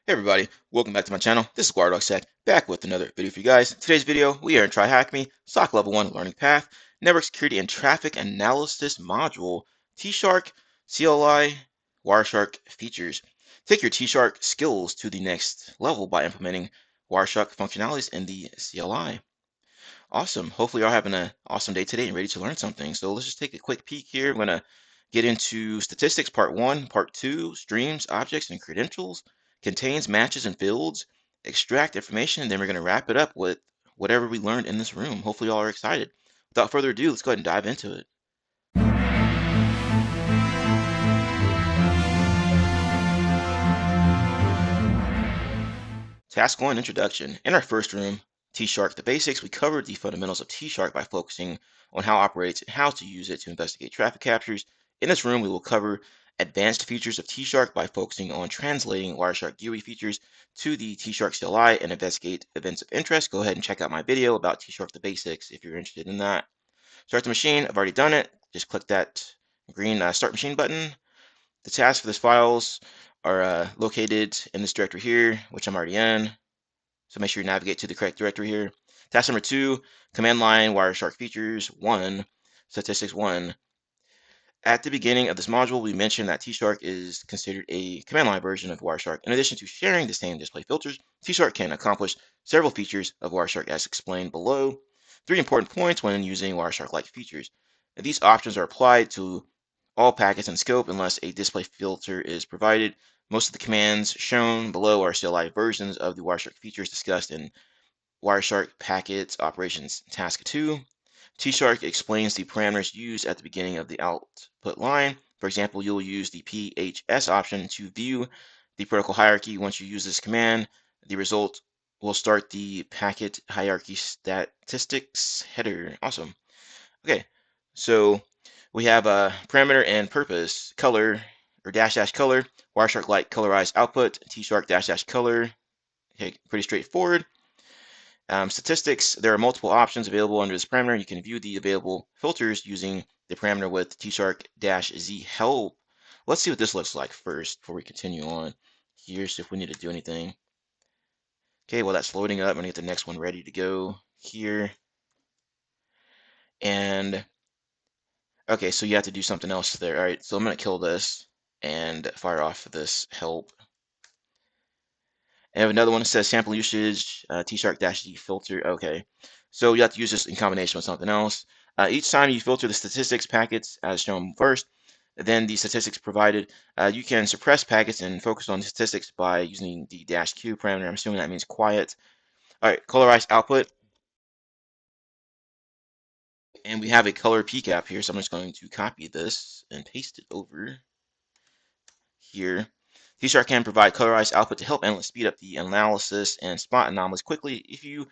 Hey everybody, welcome back to my channel. This is WireDogSec, back with another video for you guys. Today's video, we are in TryHackMe, SOC Level 1 Learning Path, Network Security and Traffic Analysis Module, TShark CLI Wireshark Features. Take your TShark skills to the next level by implementing Wireshark functionalities in the CLI. Awesome. Hopefully you're having an awesome day today and ready to learn something. So let's just take a quick peek here. I'm going to get into statistics part 1, part 2, streams, objects, and credentials, contains matches and fields, extract information, and then we're going to wrap it up with whatever we learned in this room. Hopefully y'all are excited. Without further ado, let's go ahead and dive into it. Task 1, Introduction. In our first room, TShark the Basics, we covered the fundamentals of TShark by focusing on how it operates and how to use it to investigate traffic captures. In this room, we will cover advanced features of TShark by focusing on translating Wireshark GUI features to the TShark CLI and investigate events of interest. Go ahead and check out my video about TShark the Basics if you're interested in that. Start the machine. I've already done it. Just click that green Start Machine button. The tasks for this files are located in this directory here, which I'm already in. So make sure you navigate to the correct directory here. Task number 2, command line Wireshark Features 1, Statistics 1. At the beginning of this module, we mentioned that TShark is considered a command line version of Wireshark. In addition to sharing the same display filters, TShark can accomplish several features of Wireshark as explained below. 3 important points when using Wireshark-like features. These options are applied to all packets in scope unless a display filter is provided. Most of the commands shown below are still live versions of the Wireshark features discussed in Wireshark Packets Operations Task 2. TShark explains the parameters used at the beginning of the output line. For example, you'll use the PHS option to view the protocol hierarchy. Once you use this command, the result will start the packet hierarchy statistics header. Awesome. Okay, so we have a parameter and purpose, color or dash dash color, Wireshark light colorized output, TShark dash dash color. Okay, pretty straightforward. Statistics, there are multiple options available under this parameter. You can view the available filters using the parameter with TShark-Z help. Let's see what this looks like first before we continue on here, see if we need to do anything. Okay, well that's loading up. I'm gonna get the next one ready to go here. And okay, so you have to do something else there. All right, so I'm gonna kill this and fire off this help. And I have another one that says sample usage, TShark-Z filter. Okay, so you have to use this in combination with something else. Each time you filter the statistics packets as shown first, then the statistics provided, you can suppress packets and focus on the statistics by using the -q parameter. I'm assuming that means quiet. All right, colorized output. And we have a color pcap here, so I'm just going to copy this and paste it over here. TShark can provide colorized output to help analysts speed up the analysis and spot anomalies quickly. If you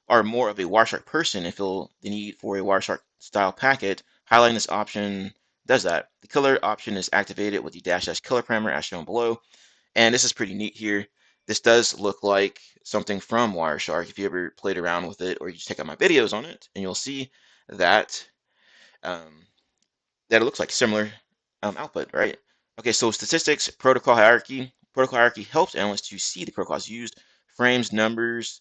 are more of a Wireshark person and feel the need for a Wireshark style packet, highlighting this option does that. The color option is activated with the dash color parameter as shown below. And this is pretty neat here. This does look like something from Wireshark. If you ever played around with it, or you just check out my videos on it, and you'll see that um, that it looks like similar output, right? Okay, so statistics, protocol hierarchy. Protocol hierarchy helps analysts to see the protocols used, frames, numbers,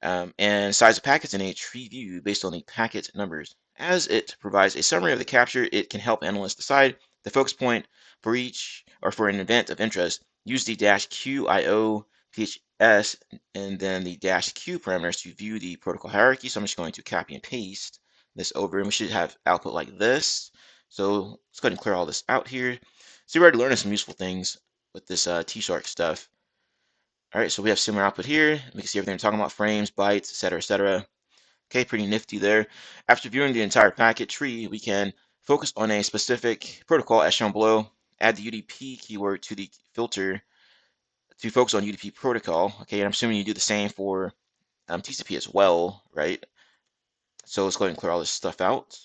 and size of packets in a tree view based on the packet numbers. As it provides a summary of the capture, it can help analysts decide the focus point for each or for an event of interest. Use the -QIO PHS and then the -Q parameters to view the protocol hierarchy. So I'm just going to copy and paste this over, and we should have output like this. So let's go ahead and clear all this out here. So we're already learning some useful things with this TShark stuff. All right, so we have similar output here. We can see everything we're talking about, frames, bytes, etc., etc. Okay, pretty nifty there. After viewing the entire packet tree, we can focus on a specific protocol as shown below. Add the UDP keyword to the filter to focus on UDP protocol. Okay, and I'm assuming you do the same for TCP as well, right? So let's go ahead and clear all this stuff out.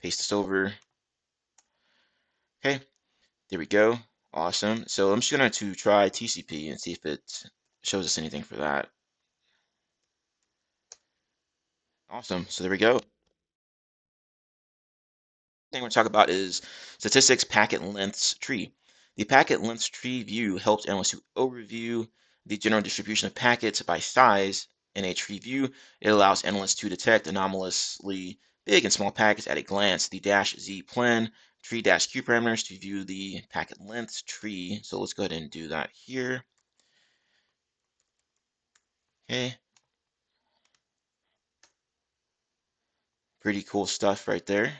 Paste this over. Okay, there we go. Awesome. So I'm just going to try TCP and see if it shows us anything for that. Awesome. So there we go. Thing we're talking about is statistics packet lengths tree. The packet length tree view helps analysts to overview the general distribution of packets by size in a tree view. It allows analysts to detect anomalously big and small packets at a glance. The dash z plan tree dash q parameters to view the packet length tree. So let's go ahead and do that here. Okay, pretty cool stuff right there.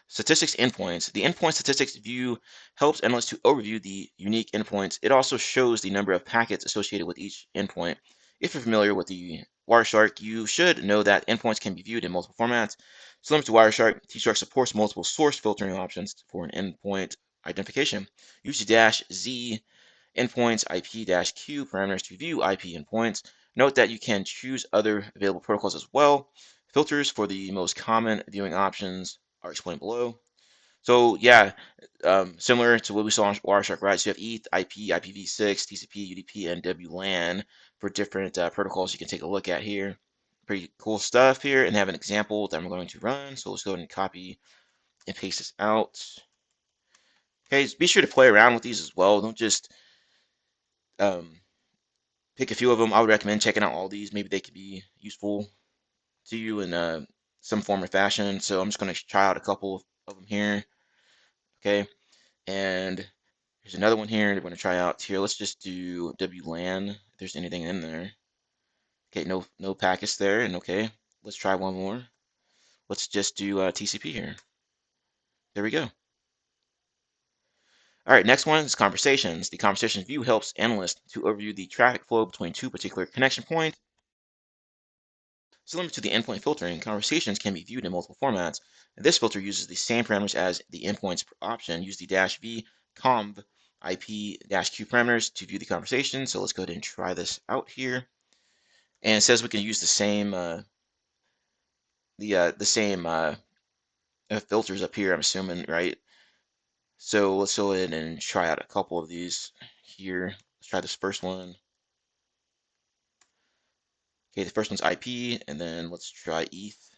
Statistics endpoints. The endpoint statistics view helps analysts to overview the unique endpoints. It also shows the number of packets associated with each endpoint. If you're familiar with the Wireshark, you should know that endpoints can be viewed in multiple formats. Similar to Wireshark, TShark supports multiple source filtering options for an endpoint identification. Use the dash Z endpoints IP-Q parameters to view IP endpoints. Note that you can choose other available protocols as well. Filters for the most common viewing options are explained below. So yeah, similar to what we saw on Wireshark, right? So you have ETH, IP, IPv6, TCP, UDP, and WLAN for different protocols you can take a look at here. Pretty cool stuff here, and have an example that I'm going to run. So let's go ahead and copy and paste this out. Okay, be sure to play around with these as well. Don't just um, pick a few of them. I would recommend checking out all these. Maybe they could be useful to you in some form or fashion. So I'm just going to try out a couple of them here. Okay, and here's another one here that we're going to try out here. Let's just do WLAN if there's anything in there. Okay, no packets there. And okay, let's try one more. Let's just do TCP here. There we go. All right, next one is conversations. The conversations view helps analysts to overview the traffic flow between two particular connection points. Similar to the endpoint filtering, conversations can be viewed in multiple formats. And this filter uses the same parameters as the endpoints option. Use the -v conv IP-q parameters to view the conversation. So let's go ahead and try this out here. And it says we can use the same filters up here. I'm assuming, right? So let's go ahead and try out a couple of these here. Let's try this first one. Okay, the first one's IP, and then let's try ETH.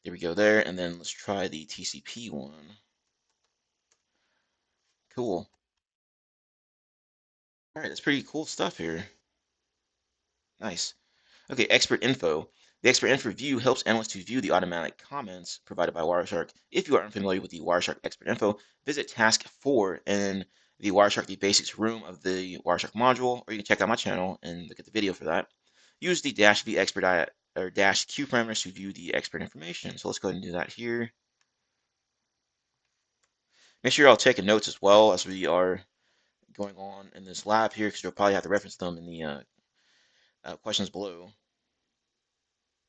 There we go there, and then let's try the TCP one. Cool. All right, that's pretty cool stuff here. Nice. Okay, expert info. The expert info view helps analysts to view the automatic comments provided by Wireshark. If you are unfamiliar with the Wireshark expert info, visit task 4 in the Wireshark the basics room of the Wireshark module, or you can check out my channel and look at the video for that. Use the -v expert or -q parameters to view the expert information. So let's go ahead and do that here. Make sure you're all taking notes as well as we are going on in this lab here, because you'll probably have to reference them in the questions below.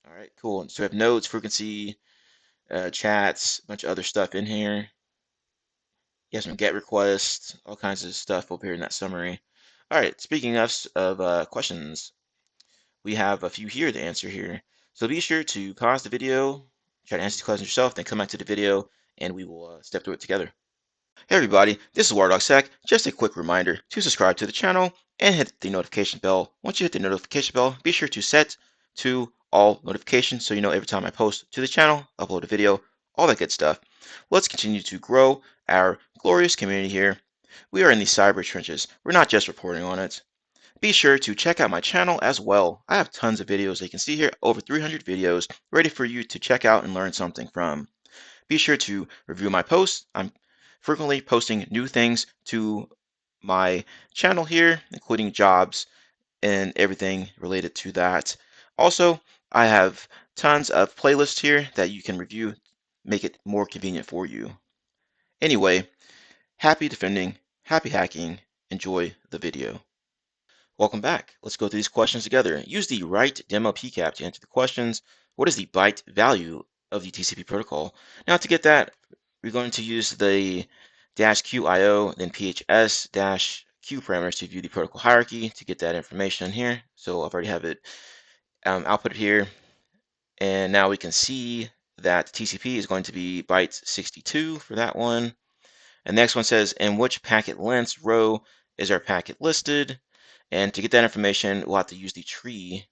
All right, cool. So we have notes, frequency, chats, a bunch of other stuff in here. You have some GET requests, all kinds of stuff up here in that summary. All right, speaking of questions, we have a few here to answer here. So be sure to pause the video, try to answer these questions yourself, then come back to the video, and we will step through it together. Hey everybody, this is WireDogSec. Just a quick reminder to subscribe to the channel and hit the notification bell. Once you hit the notification bell, be sure to set to all notifications so you know every time I post to the channel, upload a video, all that good stuff. Let's continue to grow our glorious community here. We are in the cyber trenches. We're not just reporting on it. Be sure to check out my channel as well. I have tons of videos that you can see here, over 300 videos ready for you to check out and learn something from. Be sure to review my posts. I'm frequently posting new things to my channel here, including jobs and everything related to that. Also, I have tons of playlists here that you can review, make it more convenient for you. Anyway, happy defending, happy hacking, enjoy the video. Welcome back. Let's go through these questions together. Use the right demo PCAP to answer the questions. What is the byte value of the TCP protocol? Now to get that, we're going to use the -QIO, then PHS-Q parameters to view the protocol hierarchy to get that information here. So I've already have it output here. And now we can see that TCP is going to be byte 62 for that one. And the next one says, in which packet lengths row is our packet listed? And to get that information, we'll have to use the tree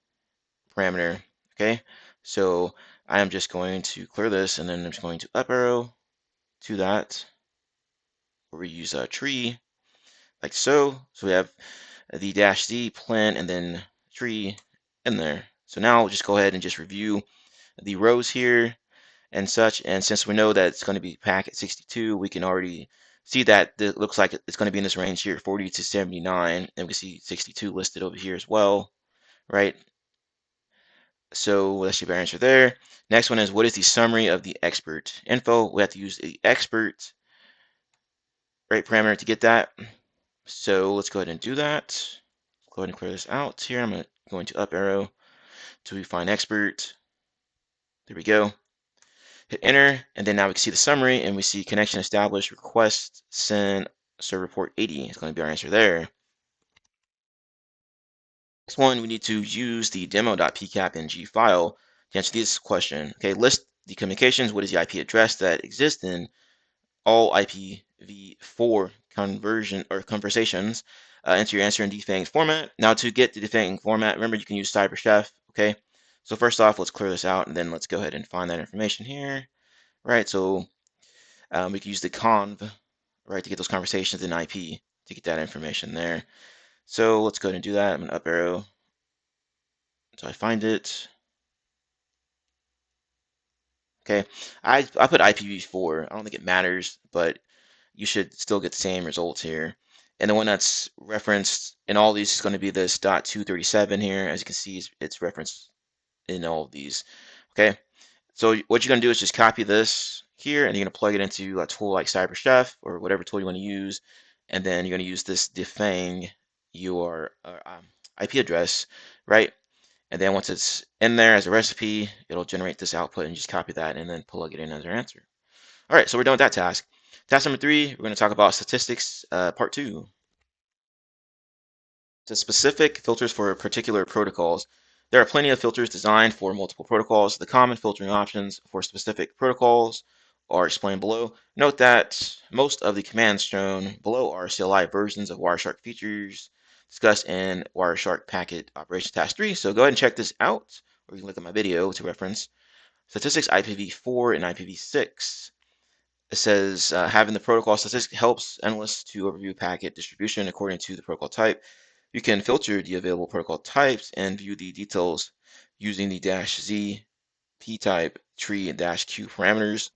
parameter. Okay, so I am just going to clear this, and then I'm just going to up arrow. to that, where we use a tree like so. So we have the dash Z plen and then tree in there. So now we'll just go ahead and just review the rows here and such. And since we know that it's going to be packet 62, we can already see that it looks like it's going to be in this range here, 40 to 79. And we can see 62 listed over here as well, right? So that's your answer there. Next one is, what is the summary of the expert info? We have to use the expert right parameter to get that. So let's go ahead and do that. Go ahead and clear this out here. I'm going to up arrow to find expert. There we go. Hit enter, and then now we can see the summary, and we see connection established, request send server port 80. It's going to be our answer there. Next one, we need to use the demo.pcapng file to answer this question. Okay, list the communications. What is the IP address that exists in all IPv4 conversion or conversations? Enter your answer in defanged format. Now, to get the defanged format, remember you can use CyberChef. Okay, so first off, let's clear this out, and then let's go ahead and find that information here. Right, so we can use the conv, right, to get those conversations in IP to get that information there. So let's go ahead and do that. I'm going to up arrow until I find it. Okay, I put IPv4. I don't think it matters, but you should still get the same results here. And the one that's referenced in all these is going to be this .237 here. As you can see, it's referenced in all of these. Okay, so what you're going to do is just copy this here, and you're going to plug it into a tool like CyberChef or whatever tool you want to use, and then you're going to use this defang your IP address, right? And then once it's in there as a recipe, it'll generate this output, and just copy that and then plug it in as our answer. All right, so we're done with that task. Task number 3, we're going to talk about statistics, part 2. To specific filters for particular protocols. There are plenty of filters designed for multiple protocols. The common filtering options for specific protocols are explained below. Note that most of the commands shown below are CLI versions of Wireshark features discussed in Wireshark Packet Operation Task 3. So go ahead and check this out, or you can look at my video to reference statistics IPv4 and IPv6. It says having the protocol statistic helps analysts to overview packet distribution according to the protocol type. You can filter the available protocol types and view the details using the -z, p-type, tree, and -q parameters.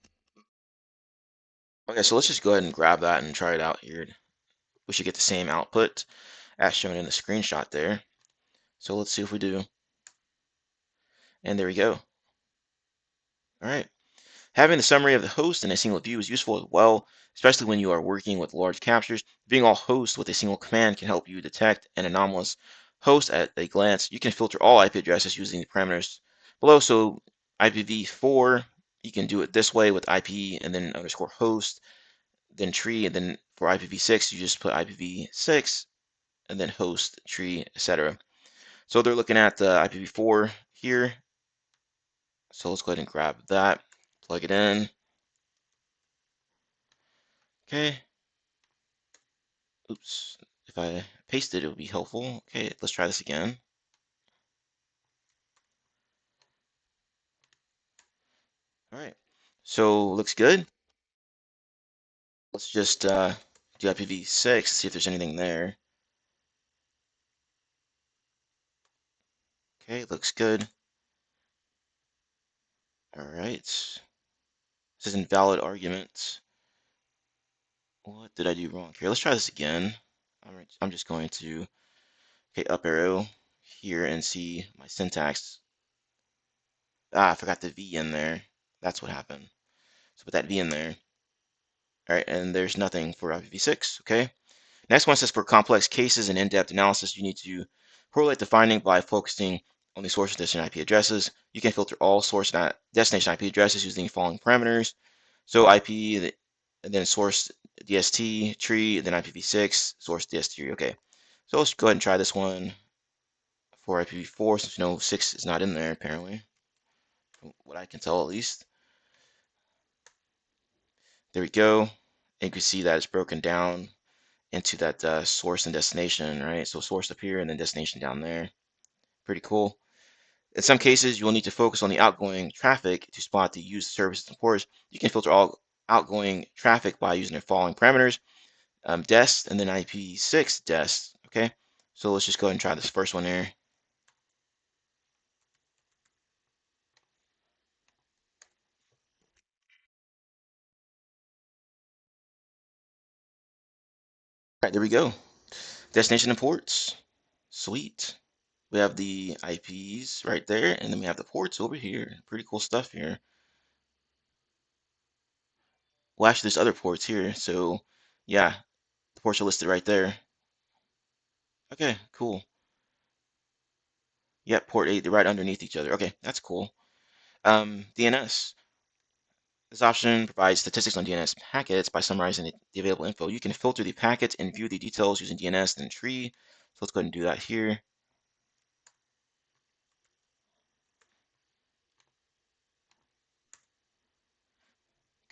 Okay, so let's just go ahead and grab that and try it out here. We should get the same output as shown in the screenshot there. So let's see if we do. And there we go. All right. Having the summary of the host in a single view is useful as well, especially when you are working with large captures. Viewing all hosts with a single command can help you detect an anomalous host at a glance. You can filter all IP addresses using the parameters below. So IPv4, you can do it this way with IP and then underscore host, then tree, and then for IPv6, you just put IPv6 and then host, tree, etc. So they're looking at the IPv4 here. So let's go ahead and grab that, plug it in. Okay. Oops. If I paste it, it would be helpful. Okay, let's try this again. All right. So looks good. Let's just do IPv6, see if there's anything there. Okay, looks good. All right. This is invalid argument. What did I do wrong here? Let's try this again. I'm just going to, okay, up arrow here and see my syntax. I forgot the V in there. That's what happened. So put that V in there. All right, and there's nothing for IPv6, okay? Next one says for complex cases and in-depth analysis, you need to correlate the finding by focusing on the source and destination IP addresses. You can filter all source and destination IP addresses using the following parameters. So IP, and then source DST tree, and then IPv6, source DST. Okay, so let's go ahead and try this one for IPv4, since you know 6 is not in there apparently, from what I can tell at least. There we go. And you can see that it's broken down into that source and destination, right? So source up here and then destination down there. Pretty cool. In some cases, you will need to focus on the outgoing traffic to spot the used services and ports. You can filter all outgoing traffic by using the following parameters: dest and then IP6 dest. Okay, so let's just go ahead and try this first one there. All right, there we go. Destination and ports. Sweet. We have the IPs right there, and then we have the ports over here. Pretty cool stuff here. Well, actually, there's other ports here. So, yeah, the ports are listed right there. Okay, cool. Yep, port 8, they're right underneath each other. Okay, that's cool. DNS. This option provides statistics on DNS packets by summarizing the available info. You can filter the packets and view the details using DNS and tree. So let's go ahead and do that here.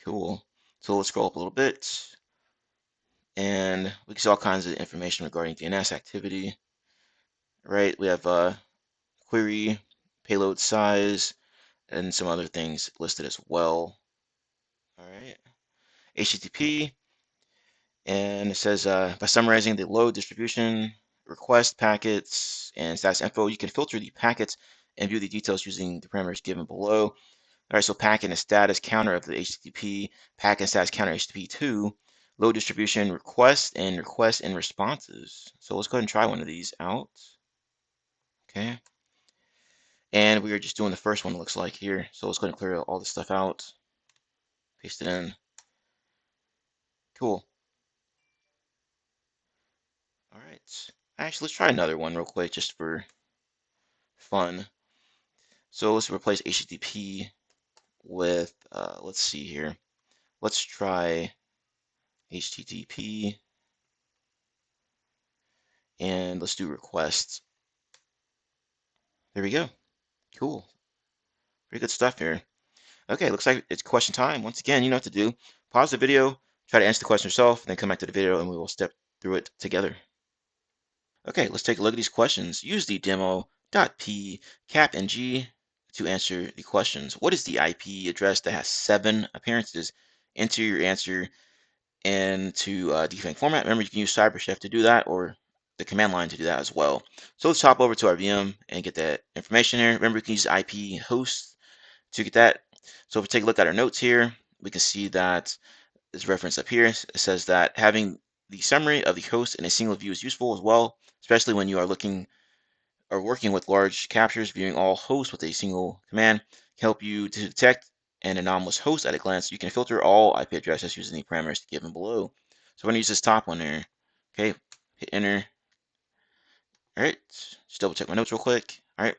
Cool. So let's scroll up a little bit, and we can see all kinds of information regarding DNS activity. Right, we have query, payload size, and some other things listed as well. All right, HTTP, and it says by summarizing the load distribution, request packets, and status info, you can filter the packets and view the details using the parameters given below. All right, so packet and status counter of the HTTP, packet and status counter HTTP2, load distribution, request and responses. So let's go ahead and try one of these out. Okay. And we are just doing the first one, it looks like here. So let's go ahead and clear all this stuff out, paste it in. Cool. All right. Actually, let's try another one real quick just for fun. So let's replace HTTP with, let's see here. Let's try HTTP and let's do requests. There we go. Cool. Pretty good stuff here. Okay, looks like it's question time. Once again, you know what to do. Pause the video, try to answer the question yourself, then come back to the video and we will step through it together. Okay, let's take a look at these questions. Use the demo.p cap and g to answer the questions. What is the IP address that has 7 appearances? Enter your answer into defang format. Remember, you can use Cyberchef to do that or the command line to do that as well. So let's hop over to our VM and get that information here. Remember, we can use IP host to get that. So if we take a look at our notes here, we can see that this reference up here. It says that having the summary of the host in a single view is useful as well, especially when you are looking or working with large captures. Viewing all hosts with a single command can help you to detect an anomalous host at a glance. You can filter all IP addresses using the parameters given below. So I'm going to use this top one there. Okay, hit enter. All right, just double check my notes real quick. All right,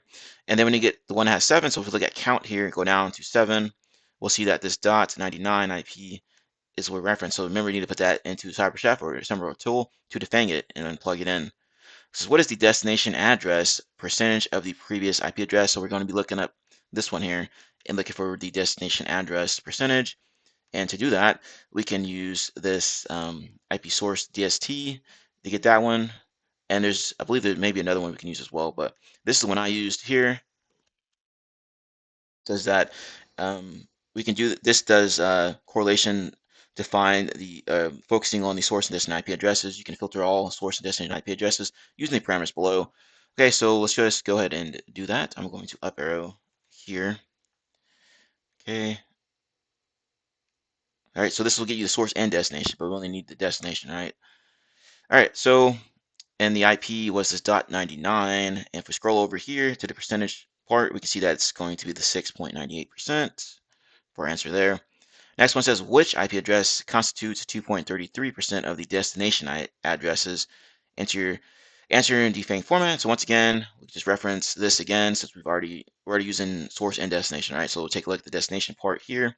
and then when you get the one that has 7, so if we look at count here, go down to 7, we'll see that this .99 IP is what we reference. So remember, you need to put that into Cyberchef or some other tool to defang it and then plug it in. So what is the destination address percentage of the previous IP address? So we're going to be looking up this one here and looking for the destination address percentage. And to do that, we can use this IP source DST to get that one. And there's, I believe there may be another one we can use as well, but this is the one I used here. Does that we can do this does correlation to find the focusing on the source and destination IP addresses. You can filter all source and destination IP addresses using the parameters below. Okay, so let's just go ahead and do that. I'm going to up arrow here. Okay. All right, so this will get you the source and destination, but we only need the destination, right? All right, so and the IP was this .99, and if we scroll over here to the percentage part, we can see that it's going to be the 6.98% for our answer there. Next one says, which IP address constitutes 2.33% of the destination addresses? Enter your answer in defang format. So once again, we just reference this again since we're already using source and destination, right? So we'll take a look at the destination part here.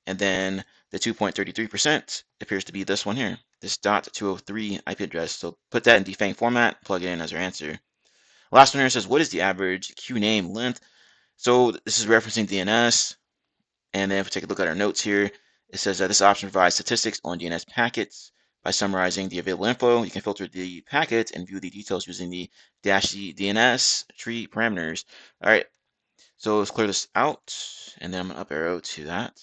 And then the 2.33% appears to be this one here, this .203 IP address. So put that in defang format, plug it in as our answer. Last one here says, what is the average queue name length? So this is referencing DNS. And then if we take a look at our notes here, it says that this option provides statistics on DNS packets. By summarizing the available info, you can filter the packets and view the details using the -d DNS tree parameters. All right, so let's clear this out, and then I'm going to up arrow to that.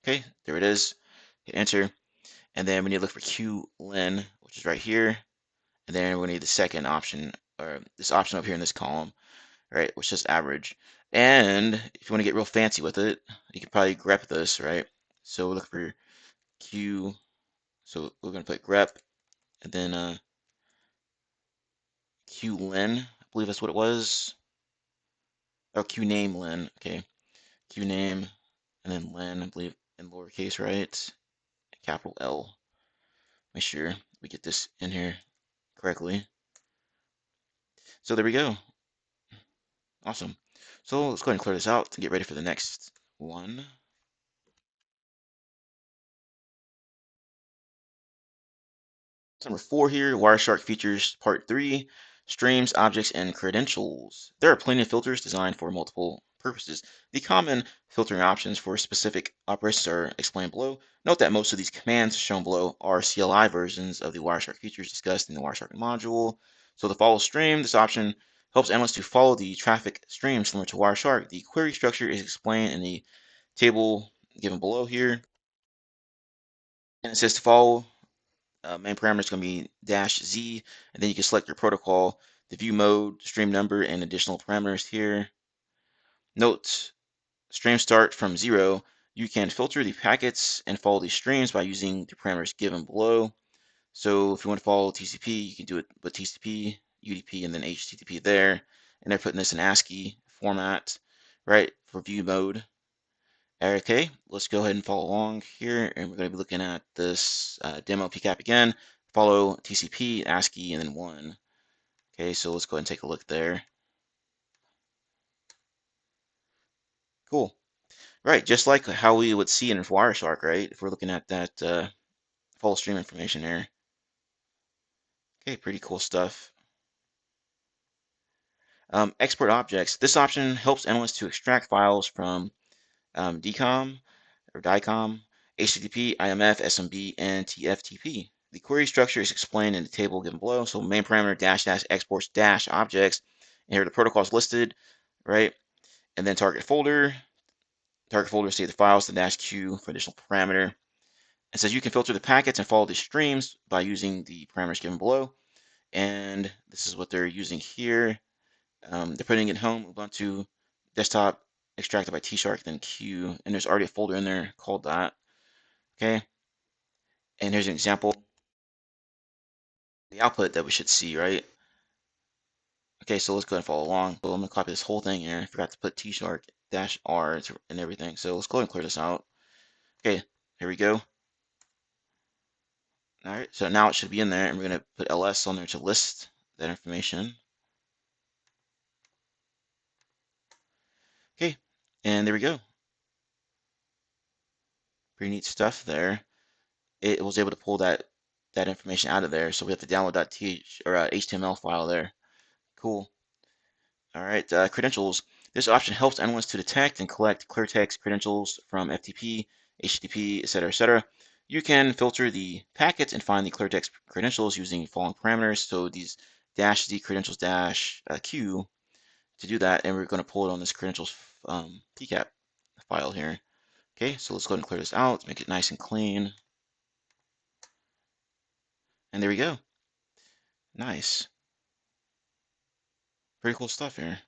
Okay, there it is. Hit enter. And then we need to look for QLin, which is right here. And then we need the second option, or this option up here in this column, right, which is average. And if you want to get real fancy with it, you can probably grep this, right? So look for Q. So we're going to put grep, and then QLin, I believe that's what it was. Oh, QName len. Okay, QName, and then len, I believe, in lowercase, right? Capital L. Make sure we get this in here correctly. So there we go. Awesome. So let's go ahead and clear this out to get ready for the next one. Number 4 here, Wireshark Features Part 3, Streams, Objects, and Credentials. There are plenty of filters designed for multiple purposes. The common filtering options for specific operations are explained below. Note that most of these commands shown below are CLI versions of the Wireshark features discussed in the Wireshark module. So the follow stream, this option helps analysts to follow the traffic stream similar to Wireshark. The query structure is explained in the table given below here. And it says to follow main parameter is going to be -z, and then you can select your protocol, the view mode, stream number, and additional parameters here. Note, stream start from 0. You can filter the packets and follow the streams by using the parameters given below. So if you want to follow TCP, you can do it with TCP, UDP, and then HTTP there. And they're putting this in ASCII format, right, for view mode. Okay, let's go ahead and follow along here, and we're going to be looking at this demo PCAP again. Follow TCP, ASCII, and then 1. Okay, so let's go ahead and take a look there. Cool. Right, just like how we would see in Wireshark, right? If we're looking at that follow stream information there. Okay, pretty cool stuff. Export objects. This option helps analysts to extract files from DCOM or DICOM, HTTP, IMF, SMB, and TFTP. The query structure is explained in the table given below. So main parameter --exports -objects. And here are the protocols listed, right? And then target folder. Target folder save the files, the -q for additional parameter. It says you can filter the packets and follow the streams by using the parameters given below. And this is what they're using here. They're putting it home Ubuntu desktop extracted by TShark, then Q, and there's already a folder in there called that. Okay, and here's an example. The output that we should see, right? Okay, so let's go ahead and follow along. So I'm gonna copy this whole thing here. I forgot to put TShark -r and everything. So let's go ahead and clear this out. Okay, here we go. All right, so now it should be in there, and we're gonna put ls on there to list that information. Okay, and there we go. Pretty neat stuff there. It was able to pull that information out of there. So we have to download that HTML file there. Cool. All right, credentials. This option helps analysts to detect and collect clear text credentials from FTP, HTTP, etc., etc. You can filter the packets and find the clear text credentials using the following parameters. So these -z credentials -q to do that, and we're going to pull it on this credentials PCAP file here. Okay, so let's go ahead and clear this out, make it nice and clean. And there we go. Nice. Pretty cool stuff here.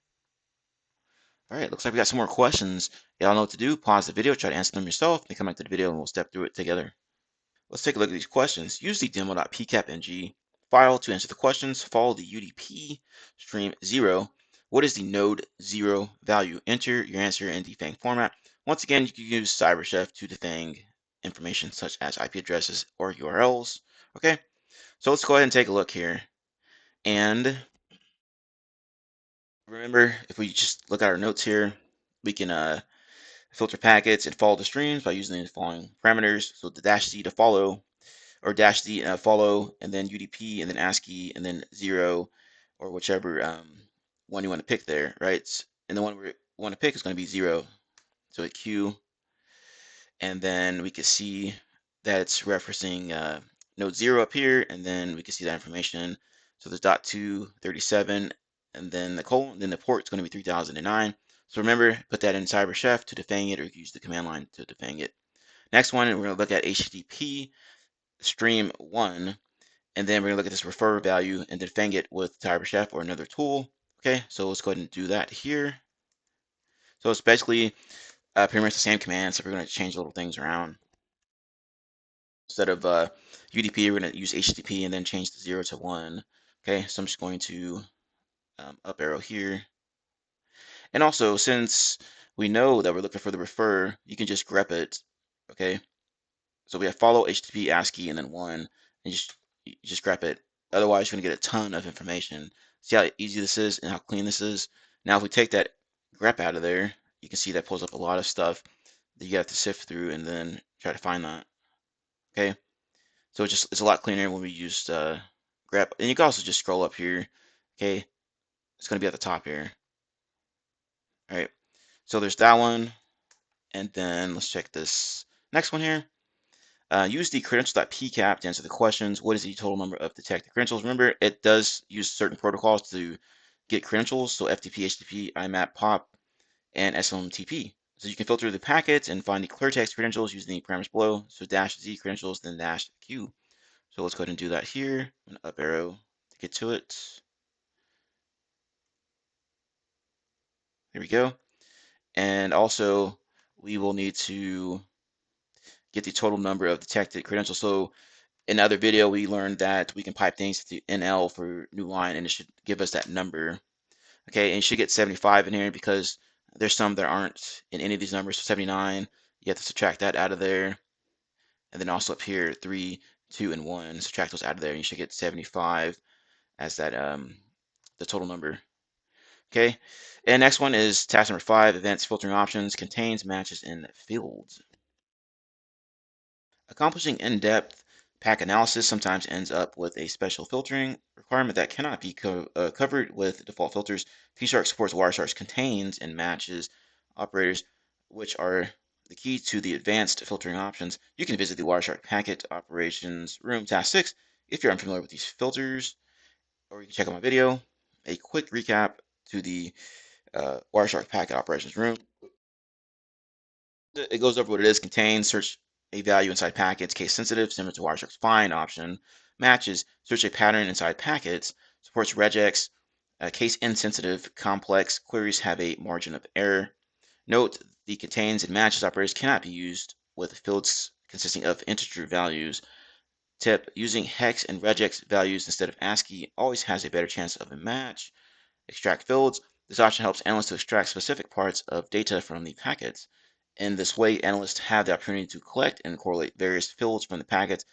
All right, looks like we got some more questions. Y'all know what to do. Pause the video, try to answer them yourself, then come back to the video and we'll step through it together. Let's take a look at these questions. Use the demo.pcapng file to answer the questions. Follow the UDP stream 0. What is the node 0 value? Enter your answer in defang format. Once again, you can use CyberChef to defang information such as IP addresses or URLs. Okay, so let's go ahead and take a look here. And remember, if we just look at our notes here, we can filter packets and follow the streams by using the following parameters. So the -z to follow, or -z follow, and then UDP, and then ASCII, and then 0, or whichever one you want to pick there, right? And the one we want to pick is going to be 0. So hit Q, and then we can see that it's referencing node 0 up here, and then we can see that information. So there's .237, and then the colon, then the port is going to be 3009. So remember, put that in CyberChef to defang it, or use the command line to defang it. Next one, we're going to look at HTTP stream 1, and then we're going to look at this refer value and defang it with TyberChef or another tool. Okay, so let's go ahead and do that here. So it's basically pretty much the same command, so we're going to change little things around. Instead of UDP, we're going to use HTTP and then change the 0 to 1. Okay, so I'm just going to up arrow here. And also, since we know that we're looking for the refer, you can just grep it. Okay, so we have follow HTTP ASCII and then 1, and you just grep it. Otherwise, you're going to get a ton of information. See how easy this is and how clean this is? Now, if we take that grep out of there, you can see that pulls up a lot of stuff that you have to sift through and then try to find that. Okay, so it's a lot cleaner when we use grep. And you can also just scroll up here. Okay, it's going to be at the top here. All right, so there's that one. And then let's check this next one here. Use the credentials.pcap to answer the questions. What is the total number of detected credentials? Remember, it does use certain protocols to get credentials. So FTP, HTTP, IMAP, POP, and SMTP. So you can filter the packets and find the clear text credentials using the parameters below. So -Z credentials, then -Q. So let's go ahead and do that here. I'm going to up arrow to get to it. There we go. And also, we will need to get the total number of detected credentials. So in the other video, we learned that we can pipe things to NL for new line, and it should give us that number. Okay, and you should get 75 in here because there's some that aren't in any of these numbers. So 79, you have to subtract that out of there. And then also up here, 3, 2, and 1, subtract those out of there, and you should get 75 as that the total number. Okay, and next one is task number 5, advanced filtering options, contains matches in fields. Accomplishing in-depth pack analysis sometimes ends up with a special filtering requirement that cannot be covered with default filters. TShark supports Wireshark's contains and matches operators, which are the key to the advanced filtering options. You can visit the Wireshark packet operations room task 6 if you're unfamiliar with these filters, or you can check out my video. A quick recap to the Wireshark packet operations room. It goes over what it is, contains, search a value inside packets, case sensitive, similar to Wireshark's find option, matches, search a pattern inside packets, supports regex, case insensitive, complex queries have a margin of error. Note the contains and matches operators cannot be used with fields consisting of integer values. Tip, using hex and regex values instead of ASCII always has a better chance of a match. Extract fields. This option helps analysts to extract specific parts of data from the packets. In this way, analysts have the opportunity to collect and correlate various fields from the packets.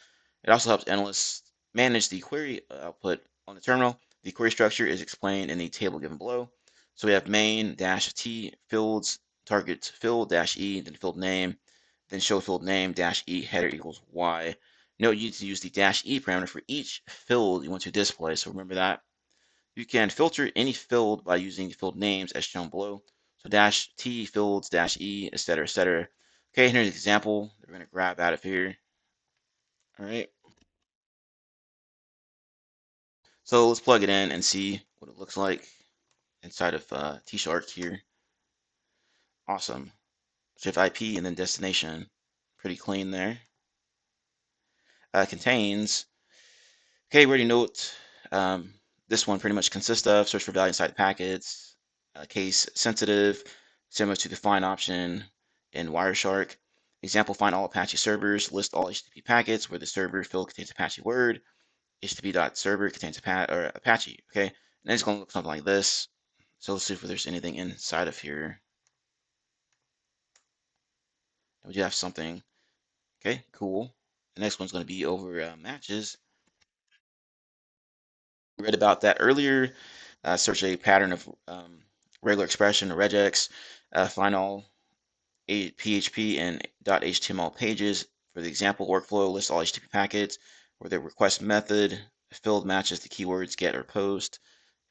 It also helps analysts manage the query output on the terminal. The query structure is explained in the table given below. So we have main-t fields target field-e, then field name, then show field name-e header equals y. Note you need to use the -e parameter for each field you want to display. So remember that. You can filter any field by using the field names as shown below. So -t fields, -e, etc., etc. Okay, here's an example that we're going to grab out of here. All right. So let's plug it in and see what it looks like inside of TShark here. Awesome. Shift IP and then destination. Pretty clean there. Contains. Okay, we already know what this one pretty much consists of. Search for value inside packets. Case sensitive, similar to the find option in Wireshark. Example, find all Apache servers. List all HTTP packets where the server field contains Apache word. HTTP.server contains Apache. Okay, and it's going to look something like this. So let's see if there's anything inside of here. We do have something. Okay, cool. The next one's going to be over matches. We read about that earlier. Search a pattern of regular expression or regex. Find all PHP and .html pages. For the example workflow, list all HTTP packets where the request method field matches the keywords get or post.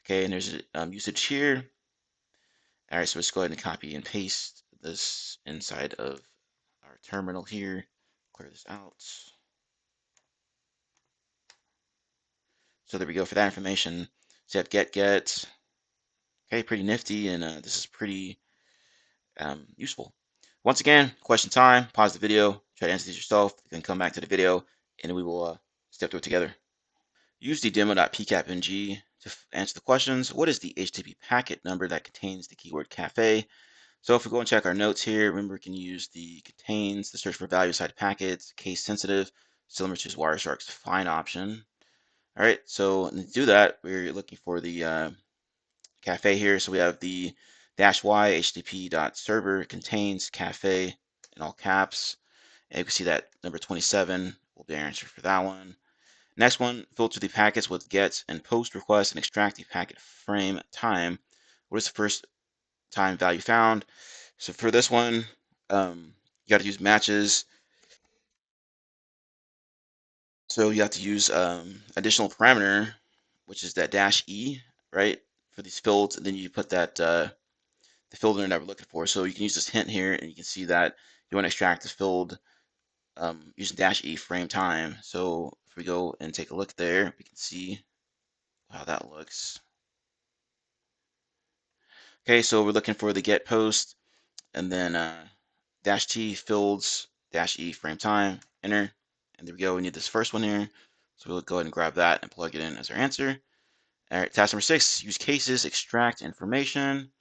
Okay, and there's usage here. All right, so let's go ahead and copy and paste this inside of our terminal here. Clear this out. So there we go for that information. So you have get. Okay, pretty nifty, and this is pretty useful. Once again, question time. Pause the video, try to answer these yourself, then come back to the video and we will step through it together. Use the demo.pcapng to answer the questions. What is the HTTP packet number that contains the keyword cafe? So if we go and check our notes here, remember we can use the contains, the search for value side packets, case sensitive, similar to Wireshark's find option. All right, so to do that, we're looking for the cafe here. So we have the -y http.server contains cafe in all caps. And you can see that number 27 will be our answer for that one. Next one, filter the packets with get and post requests and extract the packet frame time. What is the first time value found? So for this one, you got to use matches. So you have to use additional parameter, which is that -e, right, for these fields, and then you put that the field in there that we're looking for. So you can use this hint here, and you can see that you want to extract this field using -e frame time. So if we go and take a look there, we can see how that looks. Okay, so we're looking for the get post, and then -t fields -e frame time, enter, and there we go. We need this first one here, so we'll go ahead and grab that and plug it in as our answer. All right, task number 6, use cases, extract information.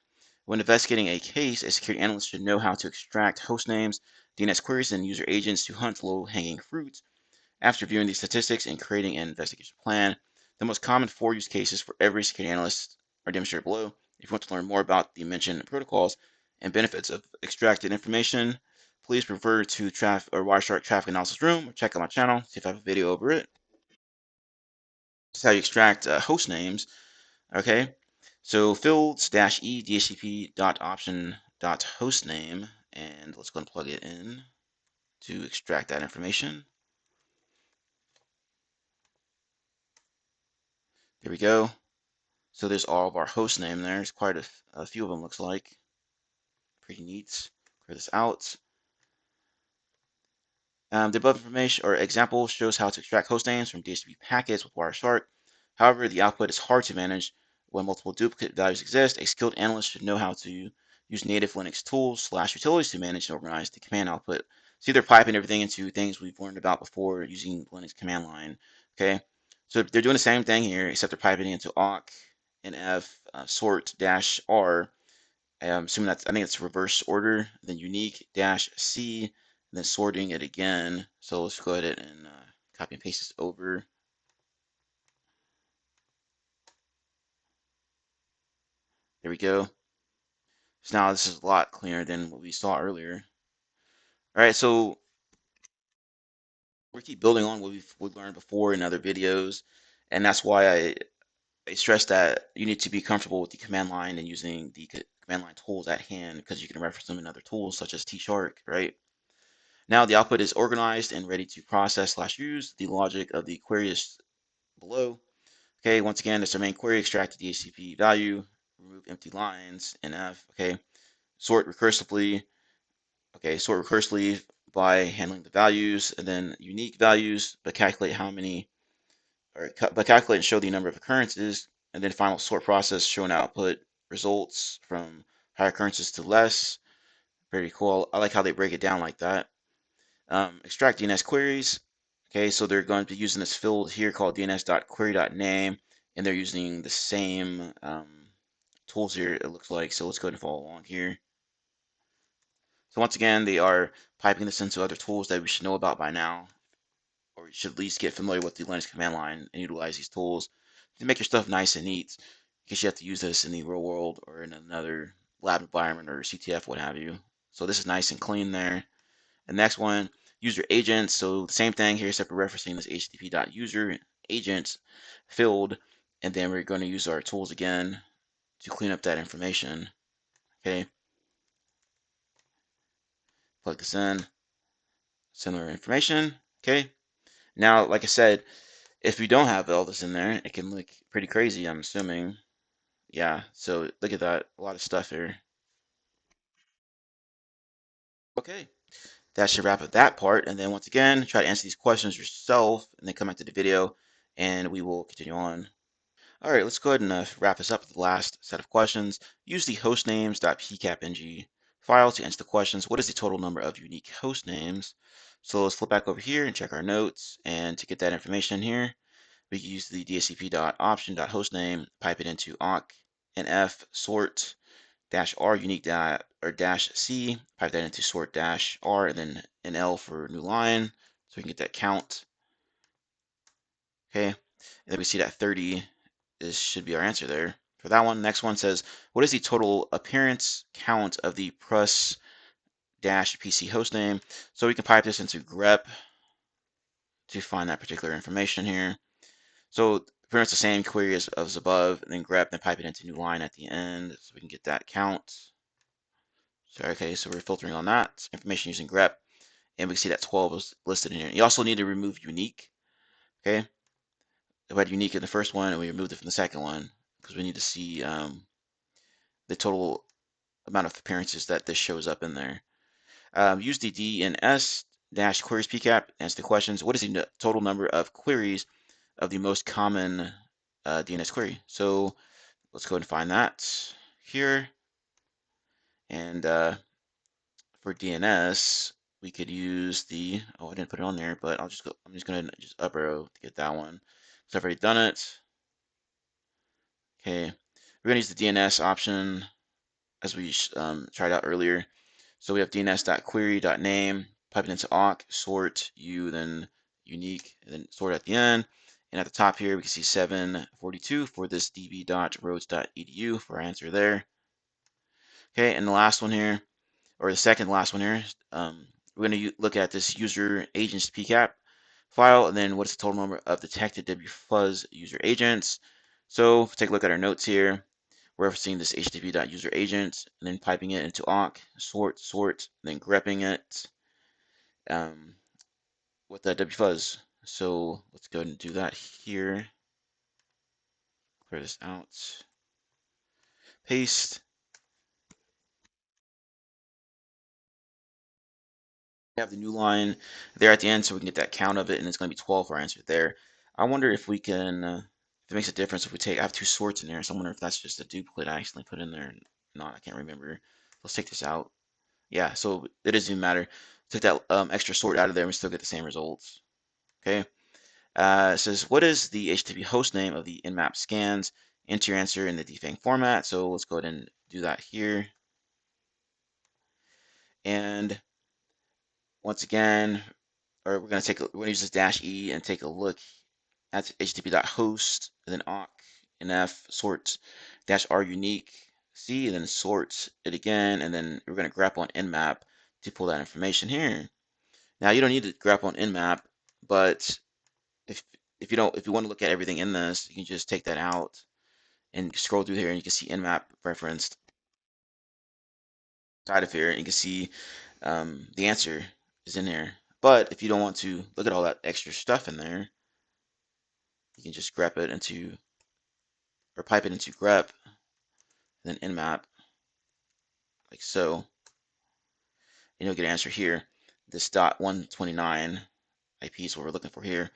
When investigating a case, a security analyst should know how to extract host names, DNS queries, and user agents to hunt low-hanging fruit. After viewing these statistics and creating an investigation plan, the most common 4 use cases for every security analyst are demonstrated below. If you want to learn more about the mentioned protocols and benefits of extracted information, please refer to Wireshark Traffic Analysis Room or check out my channel, see if I have a video over it. This is how you extract host names. Okay, so fields -e dhcp dot option dot host name, and let's go and plug it in to extract that information. There we go. So there's all of our host name there. There's quite a few of them, looks like. Pretty neat. Clear this out. The above information or example shows how to extract host names from DHCP packets with Wireshark. However, the output is hard to manage when multiple duplicate values exist. A skilled analyst should know how to use native Linux tools / utilities to manage and organize the command output. See, they're piping everything into things we've learned about before using Linux command line. Okay, so they're doing the same thing here, except they're piping it into awk, nf, sort-r. I'm assuming I think it's reverse order, then unique -c, and then sorting it again. So let's go ahead and copy and paste this over. There we go. So now this is a lot cleaner than what we saw earlier. All right, so we keep building on what we've learned before in other videos, and that's why I stress that you need to be comfortable with the command line and using the command line tools at hand because you can reference them in other tools such as TShark, right? Now the output is organized and ready to process / use. The logic of the query is below. Okay, once again, it's our main query, extract the DHCP value, remove empty lines, NF, okay, sort recursively, okay, sort recursively by handling the values, and then unique values, but calculate how many, but calculate and show the number of occurrences, and then final sort process showing output results from higher occurrences to less. Very cool. I like how they break it down like that. Extract DNS queries. Okay, so they're going to be using this field here called dns.query.name, and they're using the same tools here, it looks like. So let's go ahead and follow along here. So once again, they are piping this into other tools that we should know about by now, or you should at least get familiar with the Linux command line and utilize these tools to make your stuff nice and neat, in case you have to use this in the real world or in another lab environment or CTF, what have you. So this is nice and clean there. The next one, user agents. So the same thing here, except for referencing this http.user agent field, and then we're going to use our tools again to clean up that information. Okay, plug this in, similar information. Okay, now, like I said, if we don't have all this in there, it can look pretty crazy, I'm assuming. Yeah, so look at that, a lot of stuff here. Okay, that should wrap up that part. And then once again, try to answer these questions yourself and then come back to the video and we will continue on. All right, let's go ahead and wrap this up with the last set of questions. Use the hostnames.pcapng file to answer the questions. What is the total number of unique host names? So let's flip back over here and check our notes. And to get that information here, we can use the DHCP.option.hostname, pipe it into awk nf sort -r unique dot or -c, pipe that into sort -r, and then an L for new line, so we can get that count. Okay, and then we see that 30 should be our answer there for that one. Next one says, what is the total appearance count of the prus -pc hostname? So we can pipe this into grep to find that particular information here. So pretty much the same query as above, and then grep and pipe it into new line at the end, so we can get that count. So okay, so we're filtering on that information using grep, and we can see that 12 is listed in here. You also need to remove unique. Okay, we had unique in the first one, and we removed it from the second one because we need to see the total amount of appearances that this shows up in there. Use the DNS dash queries PCAP to answer the questions. What is the total number of queries of the most common DNS query? So let's go and find that here. And for DNS, we could use the, oh, I didn't put it on there, but I'm just going to just up arrow to get that one. So I've already done it. Okay, we're going to use the DNS option as we tried out earlier. So we have dns.query.name, pipe it into awk, sort, then unique, and then sort at the end. And at the top here, we can see 742 for this db.roads.edu for our answer there. Okay, and the last one here, or the second last one here, we're going to look at this user agents PCAP file, and then what's the total number of detected wfuzz user agents. So if we take a look at our notes here, we're referencing this http.useragent and then piping it into awk, sort, and then grepping it with the wfuzz. So let's go ahead and do that here. Clear this out. Paste. We have the new line there at the end, so we can get that count of it, and it's going to be 12 for our answer there. I wonder if we can, if it makes a difference if we take, I have two sorts in there, so I wonder if that's just a duplicate I accidentally put in there. Not, I can't remember. Let's take this out. Yeah, so it doesn't even matter. Took that extra sort out of there, and we still get the same results. Okay. It says, what is the HTTP host name of the Nmap scans? Enter your answer in the defang format. So let's go ahead and do that here. And once again, or we're going to use this -e and take a look at http.host, and then awk nf sort -r unique c, and then sort it again, and then we're going to grep on nmap to pull that information here. Now you don't need to grep on nmap, but if you want to look at everything in this, you can just take that out and scroll through here, and you can see nmap referenced side of here, and you can see the answer is in there. But if you don't want to look at all that extra stuff in there, you can just grep it into, or pipe it into grep, and then nmap, like so, and you'll get an answer here. This .129 IP is what we're looking for here.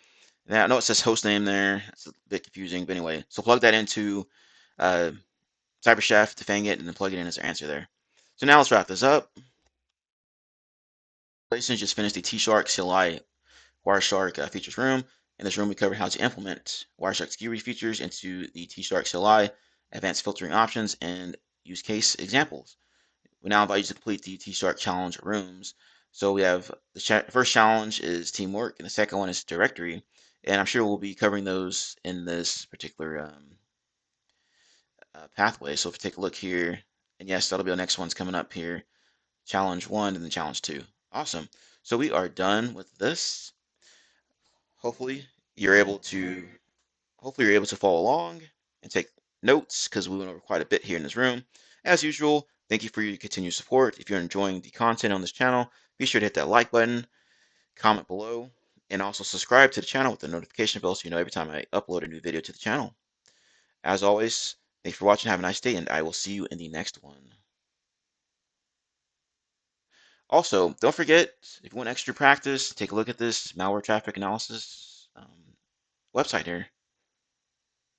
Now, I know it says host name there. It's a bit confusing, but anyway, so plug that into CyberChef, defang it, and then plug it in as our answer there. So now let's wrap this up. Congratulations, just finished the TShark CLI Wireshark features room. In this room, we covered how to implement Wireshark's GUI features into the TShark CLI, advanced filtering options, and use case examples. We now invite you to complete the TShark challenge rooms. So we have the first challenge is teamwork, and the second one is directory. And I'm sure we'll be covering those in this particular pathway. So if you take a look here, and yes, that'll be the next one's coming up here. Challenge 1 and then challenge 2. Awesome. So we are done with this. Hopefully you're able to follow along and take notes, because we went over quite a bit here in this room. As usual, thank you for your continued support. If you're enjoying the content on this channel, be sure to hit that like button, comment below, and also subscribe to the channel with the notification bell so you know every time I upload a new video to the channel. As always, thanks for watching. Have a nice day, and I will see you in the next one. Also, don't forget, if you want extra practice, take a look at this malware traffic analysis website here.